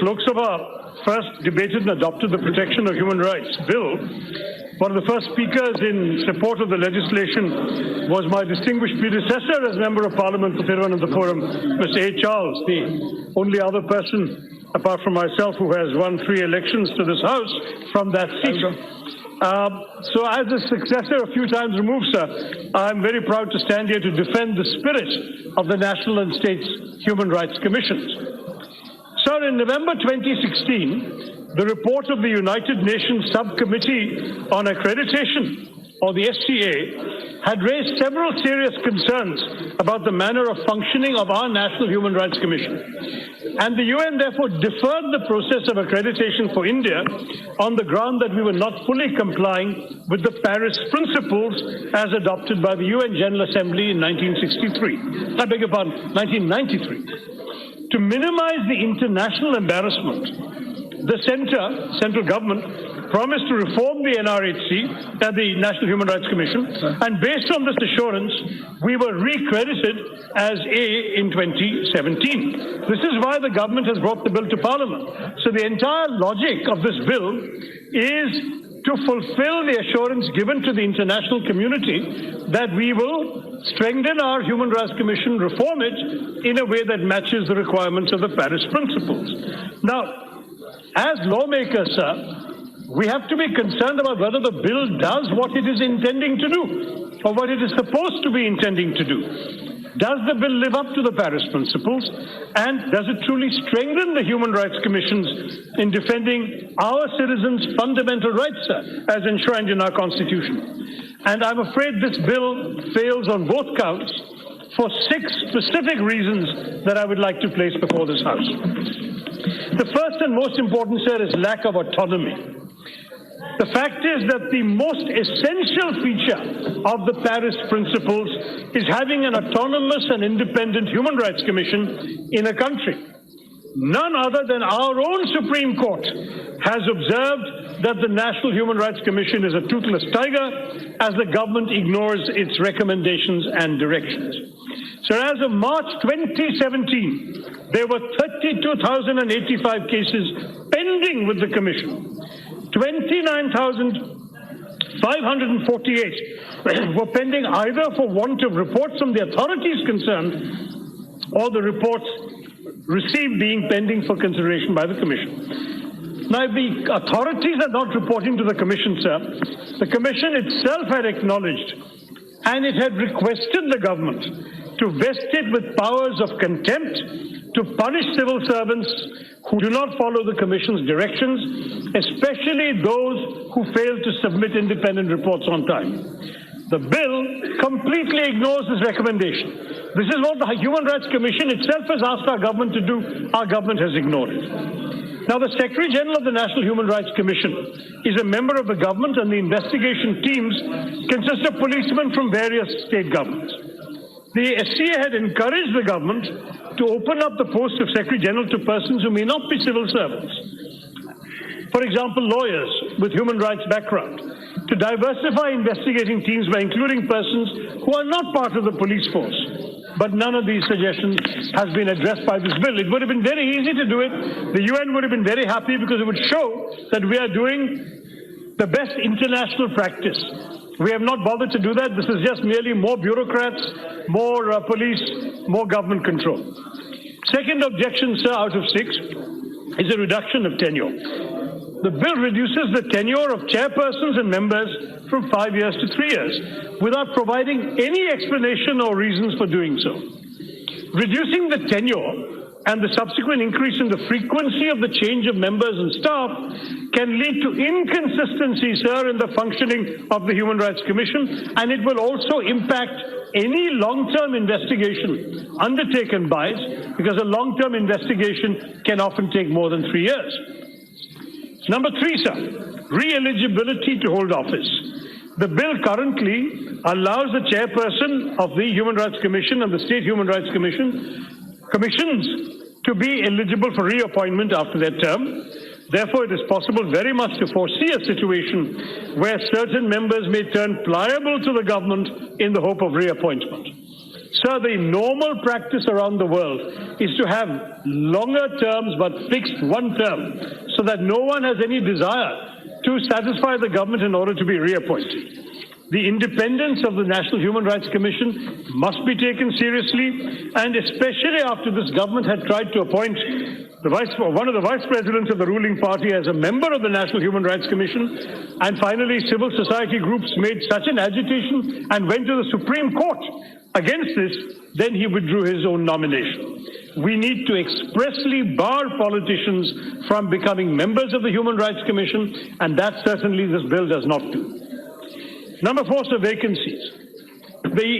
Lok Sabha first debated and adopted the Protection of Human Rights Bill. One of the first speakers in support of the legislation was my distinguished predecessor as Member of Parliament for Thiruvananthapuram, Mr. A. Charles, the only other person, apart from myself, who has won 3 elections to this House from that seat. So as a successor a few times removed, sir, I'm very proud to stand here to defend the spirit of the National and States Human Rights Commissions. Sir, in November 2016, the report of the United Nations Subcommittee on Accreditation, or the SCA, had raised several serious concerns about the manner of functioning of our National Human Rights Commission. And the UN therefore deferred the process of accreditation for India on the ground that we were not fully complying with the Paris Principles as adopted by the UN General Assembly in 1963. I beg your pardon, 1993. To minimize the international embarrassment, the central government promised to reform the NRHC, the National Human Rights Commission, and based on this assurance, we were recredited as A in 2017. This is why the government has brought the bill to Parliament. So the entire logic of this bill is to fulfill the assurance given to the international community that we will strengthen our Human Rights Commission, reform it in a way that matches the requirements of the Paris Principles. Now, as lawmakers, sir, we have to be concerned about whether the bill does what it is intending to do, or what it is supposed to be intending to do. Does the bill live up to the Paris Principles? And does it truly strengthen the Human Rights Commissions in defending our citizens' fundamental rights, sir, as enshrined in our Constitution? And I'm afraid this bill fails on both counts for 6 specific reasons that I would like to place before this House. The first and most important, sir, is lack of autonomy. The fact is that the most essential feature of the Paris Principles is having an autonomous and independent Human Rights Commission in a country. None other than our own Supreme Court has observed that the National Human Rights Commission is a toothless tiger as the government ignores its recommendations and directions. So as of March 2017, there were 32,085 cases pending with the Commission. 29,548 were pending either for want of reports from the authorities concerned or the reports received being pending for consideration by the Commission. Now, if the authorities are not reporting to the Commission, sir, the Commission itself had acknowledged and it had requested the government to vest it with powers of contempt to punish civil servants who do not follow the Commission's directions, especially those who fail to submit independent reports on time. The bill completely ignores this recommendation. This is what the Human Rights Commission itself has asked our government to do. Our government has ignored it. Now, the Secretary General of the National Human Rights Commission is a member of the government, and the investigation teams consist of policemen from various state governments. The SCA had encouraged the government to open up the post of Secretary General to persons who may not be civil servants. For example, lawyers with human rights background, to diversify investigating teams by including persons who are not part of the police force. But none of these suggestions has been addressed by this bill. It would have been very easy to do it. The UN would have been very happy because it would show that we are doing the best international practice. We have not bothered to do that. This is just merely more bureaucrats, more police, more government control. Second objection, sir, out of 6, is a reduction of tenure. The bill reduces the tenure of chairpersons and members from 5 years to 3 years without providing any explanation or reasons for doing so. Reducing the tenure and the subsequent increase in the frequency of the change of members and staff can lead to inconsistency, sir, in the functioning of the Human Rights Commission, and it will also impact any long-term investigation undertaken by it, because a long-term investigation can often take more than 3 years. Number 3, sir, re-eligibility to hold office. The bill currently allows the chairperson of the Human Rights Commission and the State Human Rights Commissions to be eligible for reappointment after their term. Therefore, it is possible very much to foresee a situation where certain members may turn pliable to the government in the hope of reappointment. Sir, the normal practice around the world is to have longer terms but fixed one term so that no one has any desire to satisfy the government in order to be reappointed. The independence of the National Human Rights Commission must be taken seriously, and especially after this government had tried to appoint one of the vice presidents of the ruling party as a member of the National Human Rights Commission, and finally civil society groups made such an agitation and went to the Supreme Court against this, then he withdrew his own nomination. We need to expressly bar politicians from becoming members of the Human Rights Commission, and that certainly this bill does not do. Number 4, sir, vacancies. The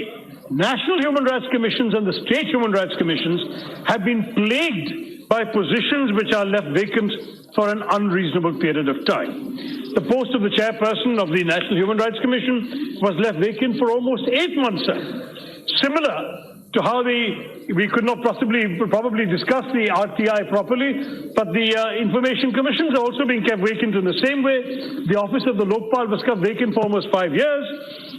National Human Rights Commissions and the State Human Rights Commissions have been plagued by positions which are left vacant for an unreasonable period of time. The post of the chairperson of the National Human Rights Commission was left vacant for almost 8 months, sir. Similar to how we could not probably discuss the RTI properly, but the information commissions are also being kept vacant in the same way. The office of the Lokpal was kept vacant for almost 5 years.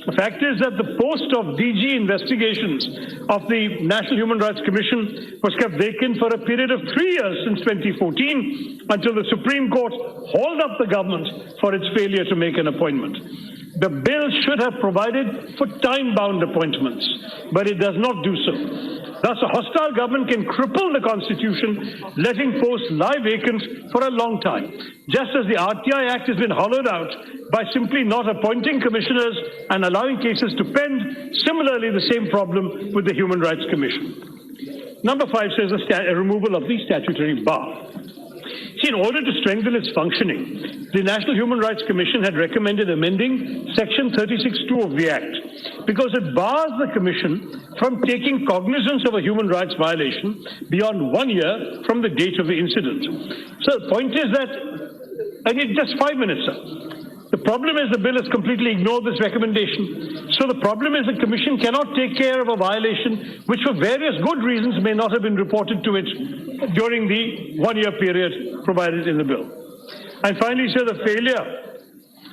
The fact is that the post of DG investigations of the National Human Rights Commission was kept vacant for a period of 3 years since 2014 until the Supreme Court hauled up the government for its failure to make an appointment. The bill should have provided for time-bound appointments, but it does not do so. Thus, a hostile government can cripple the Constitution, letting posts lie vacant for a long time, just as the RTI Act has been hollowed out by simply not appointing commissioners and allowing cases to pend. Similarly, the same problem with the Human Rights Commission. Number 5 says a removal of the statutory bar. See, in order to strengthen its functioning, the National Human Rights Commission had recommended amending Section 36(2) of the Act because it bars the Commission from taking cognizance of a human rights violation beyond 1 year from the date of the incident. So the point is that, I need just 5 minutes, sir. The problem is the bill has completely ignored this recommendation. So the problem is the Commission cannot take care of a violation which for various good reasons may not have been reported to it during the 1 year period provided in the bill. And finally, sir, the failure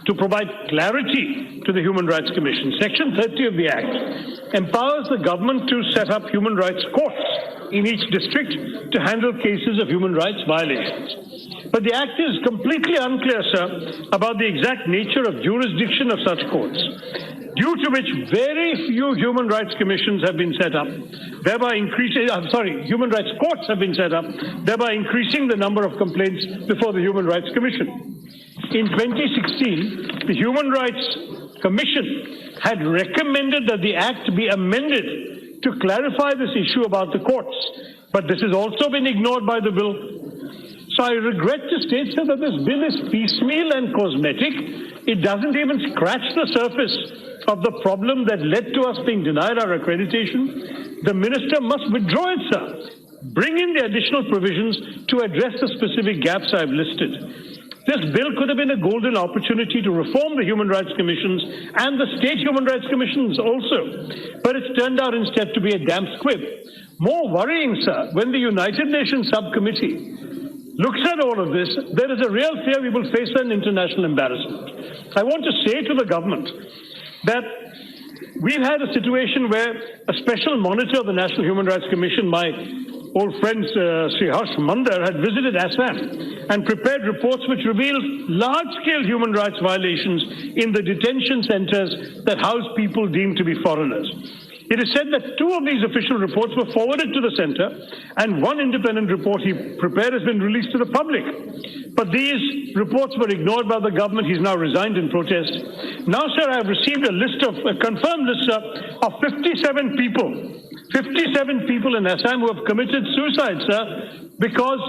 to provide clarity to the Human Rights Commission. Section 30 of the Act empowers the government to set up human rights courts in each district to handle cases of human rights violations. But the Act is completely unclear, sir, about the exact nature of jurisdiction of such courts, due to which very few human rights commissions have been set up, thereby increasing, human rights courts have been set up, thereby increasing the number of complaints before the Human Rights Commission. In 2016, the Human Rights Commission had recommended that the Act be amended to clarify this issue about the courts, but this has also been ignored by the bill. So I regret to state, sir, that this bill is piecemeal and cosmetic. It doesn't even scratch the surface of the problem that led to us being denied our accreditation. The minister must withdraw it, sir. Bring in the additional provisions to address the specific gaps I've listed. This bill could have been a golden opportunity to reform the Human Rights Commissions and the State Human Rights Commissions also, but it's turned out instead to be a damp squib. More worrying, sir, when the United Nations Subcommittee looks at all of this, there is a real fear we will face an international embarrassment. I want to say to the government that we've had a situation where a special monitor of the National Human Rights Commission, my old friend Sri Harsh Mandar, had visited Assam and prepared reports which revealed large-scale human rights violations in the detention centers that house people deemed to be foreigners. It is said that 2 of these official reports were forwarded to the center, and 1 independent report he prepared has been released to the public. But these reports were ignored by the government. He's now resigned in protest. Now, sir, I have received a confirmed list, sir, of 57 people. 57 people in Assam who have committed suicide, sir, because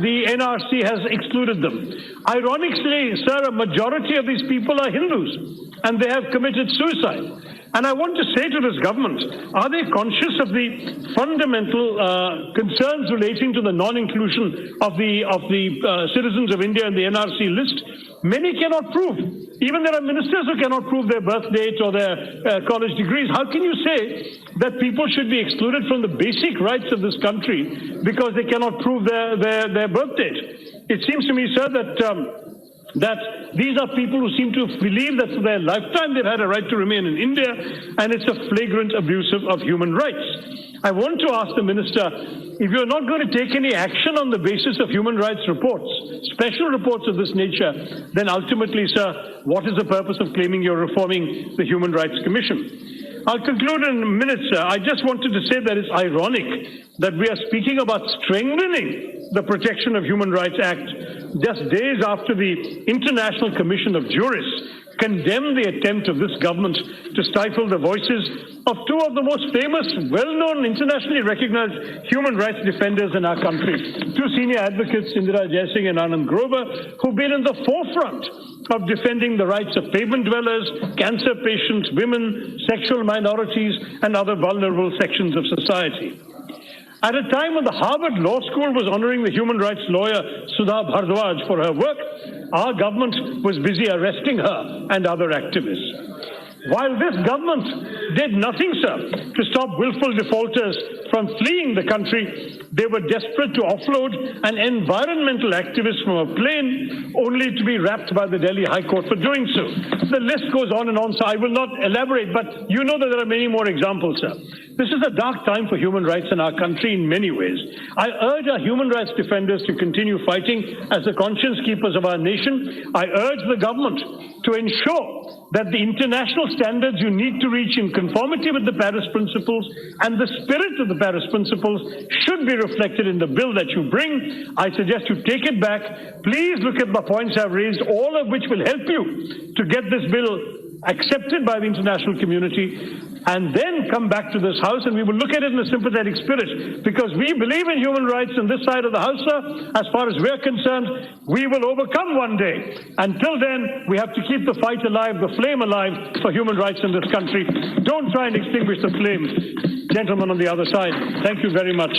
the NRC has excluded them. Ironically, sir, a majority of these people are Hindus, and they have committed suicide. And I want to say to this government, are they conscious of the fundamental concerns relating to the non-inclusion of the citizens of India in the NRC list? Many cannot prove. Even there are ministers who cannot prove their birth date or their college degrees. How can you say that people should be excluded from the basic rights of this country because they cannot prove their birth date? It seems to me, sir, that that these are people who seem to believe that for their lifetime they've had a right to remain in India, and it's a flagrant abuse of human rights. I want to ask the Minister, if you're not going to take any action on the basis of human rights reports, special reports of this nature, then ultimately, sir, what is the purpose of claiming you're reforming the Human Rights Commission? I'll conclude in a minute, sir. I just wanted to say that it's ironic that we are speaking about strengthening the Protection of Human Rights Act just days after the International Commission of Jurists condemned the attempt of this government to stifle the voices of two of the most famous, well-known, internationally recognized human rights defenders in our country, two senior advocates, Indira Jaising and Anand Grover, who've been in the forefront of defending the rights of pavement dwellers, cancer patients, women, sexual minorities, and other vulnerable sections of society. At a time when the Harvard Law School was honoring the human rights lawyer Sudha Bhardwaj for her work, our government was busy arresting her and other activists. While this government did nothing, sir, to stop willful defaulters from fleeing the country, they were desperate to offload an environmental activist from a plane, only to be wrapped by the Delhi High Court for doing so. The list goes on and on, so I will not elaborate, but you know that there are many more examples, sir. This is a dark time for human rights in our country in many ways. I urge our human rights defenders to continue fighting as the conscience keepers of our nation. I urge the government to ensure that the international standards you need to reach in conformity with the Paris Principles and the spirit of the Paris Principles should be reflected in the bill that you bring. I suggest you take it back. Please look at the points I've raised, all of which will help you to get this bill accepted by the international community, and then come back to this House and we will look at it in a sympathetic spirit, because we believe in human rights on this side of the House, sir. As far as we're concerned, we will overcome one day. Until then, we have to keep the fight alive, the flame alive for human rights in this country. Don't try and extinguish the flame, gentlemen on the other side. Thank you very much.